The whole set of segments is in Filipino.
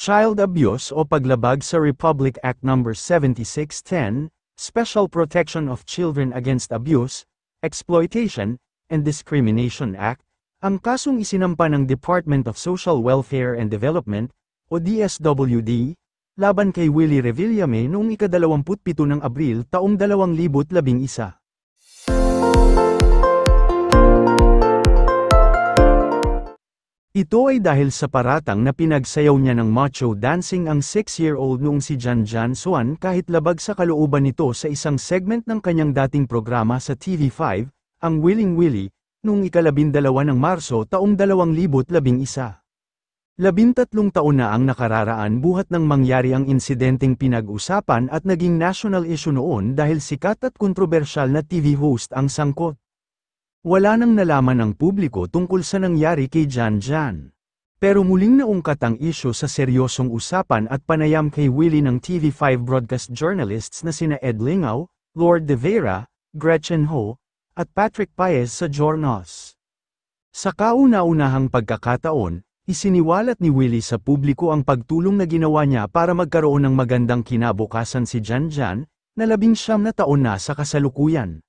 Child abuse o paglabag sa Republic Act No. 7610, Special Protection of Children Against Abuse, Exploitation, and Discrimination Act, ang kasong isinampa ng Department of Social Welfare and Development, o DSWD, laban kay Willie Revillame noong ika-27 ng Abril taong 2011. Ito ay dahil sa paratang na pinagsayaw niya ng macho dancing ang 6-year-old noong si Jan Jan Suan kahit labag sa kalooban nito sa isang segment ng kanyang dating programa sa TV5, ang Willing Willie, noong ika-12 ng Marso taong 2011. 13 taon na ang nakararaan buhat nang mangyari ang insidenteng pinag-usapan at naging national issue noon dahil sikat at kontrobersyal na TV host ang sangkot. Wala nang nalaman ng publiko tungkol sa nangyari kay Jan Jan. Pero muling naungkat ang isyu sa seryosong usapan at panayam kay Willie ng TV5 broadcast journalists na sina Ed Lingaw, Lord De Vera, Gretchen Ho, at Patrick Paez sa Jornos. Sa kauna-unahang pagkakataon, isiniwalat ni Willie sa publiko ang pagtulong na ginawa niya para magkaroon ng magandang kinabukasan si Jan Jan, na 19 na taon na sa kasalukuyan.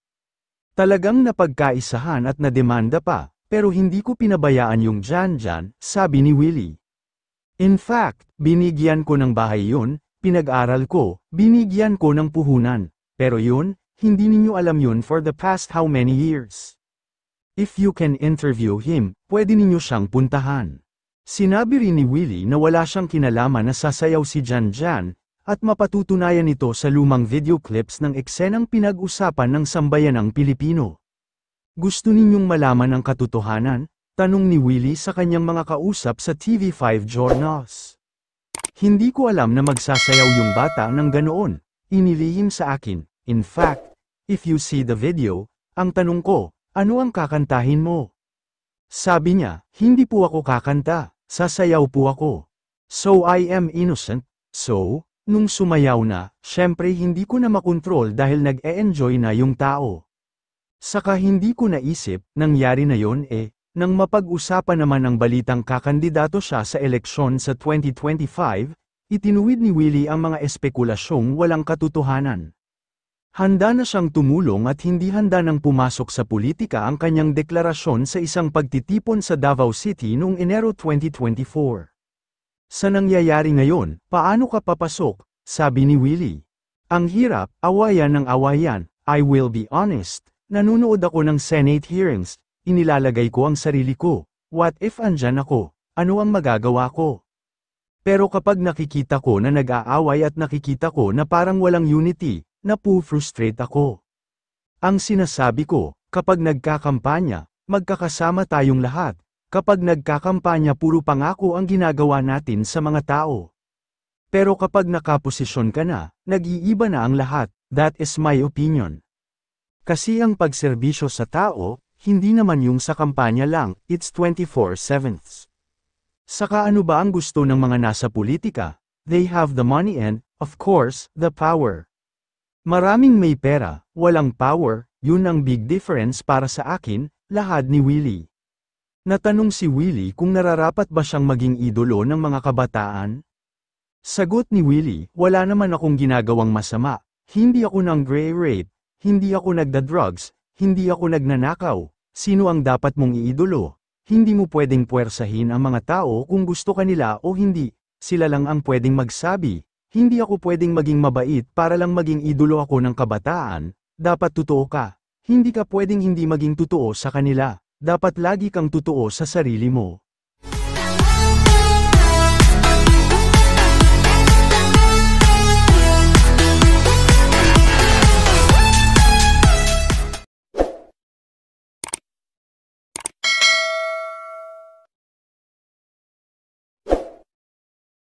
Talagang napagkaisahan at nademanda pa, pero hindi ko pinabayaan yung Jan Jan, sabi ni Willie. In fact, binigyan ko ng bahay yun, pinag-aral ko, binigyan ko ng puhunan, pero yun, hindi ninyo alam yun for the past how many years. If you can interview him, pwede ninyo siyang puntahan. Sinabi rin ni Willie na wala siyang kinalaman na sasayaw si Jan Jan, at mapatutunayan ito sa lumang video clips ng eksenang pinag-usapan ng sambayanang Pilipino. Gusto ninyong malaman ang katotohanan? Tanong ni Willie sa kanyang mga kausap sa TV5 Jornos. Hindi ko alam na magsasayaw yung bata ng ganoon, inilihim sa akin. In fact, if you see the video, ang tanong ko, ano ang kakantahin mo? Sabi niya, hindi po ako kakanta, sasayaw po ako. So I am innocent, so, nung sumayaw na, syempre hindi ko na makontrol dahil nag-e-enjoy na yung tao. Saka hindi ko naisip, nangyari na yon nang mapag-usapan naman ang balitang kakandidato siya sa eleksyon sa 2025, itinuwid ni Willie ang mga espekulasyong walang katotohanan. Handa na siyang tumulong at hindi handa nang pumasok sa politika ang kanyang deklarasyon sa isang pagtitipon sa Davao City noong Enero 2024. Sa nangyayari ngayon, paano ka papasok? Sabi ni Willie. Ang hirap, awayan ng awayan, I will be honest. Nanunood ako ng Senate hearings, inilalagay ko ang sarili ko. What if andyan ako? Ano ang magagawa ko? Pero kapag nakikita ko na nag-aaway at nakikita ko na parang walang unity, napu-frustrate ako. Ang sinasabi ko, kapag nagkakampanya, magkakasama tayong lahat. Kapag nagkakampanya puro pangako ang ginagawa natin sa mga tao. Pero kapag nakaposisyon ka na, nag-iiba na ang lahat, that is my opinion. Kasi ang pagserbisyo sa tao, hindi naman yung sa kampanya lang, it's 24/7. Saka ano ba ang gusto ng mga nasa politika? They have the money and, of course, the power. Maraming may pera, walang power, yun ang big difference para sa akin, lahad ni Willie. Natanong si Willie kung nararapat ba siyang maging idolo ng mga kabataan. Sagot ni Willie, wala naman akong ginagawang masama, hindi ako ng gray rape, hindi ako nagda-drugs, hindi ako nagnanakaw, sino ang dapat mong iidolo? Hindi mo pwedeng puwersahin ang mga tao kung gusto kanila o hindi, sila lang ang pwedeng magsabi, hindi ako pwedeng maging mabait para lang maging idolo ako ng kabataan, dapat totoo ka, hindi ka pwedeng hindi maging totoo sa kanila. Dapat lagi kang totoo sa sarili mo.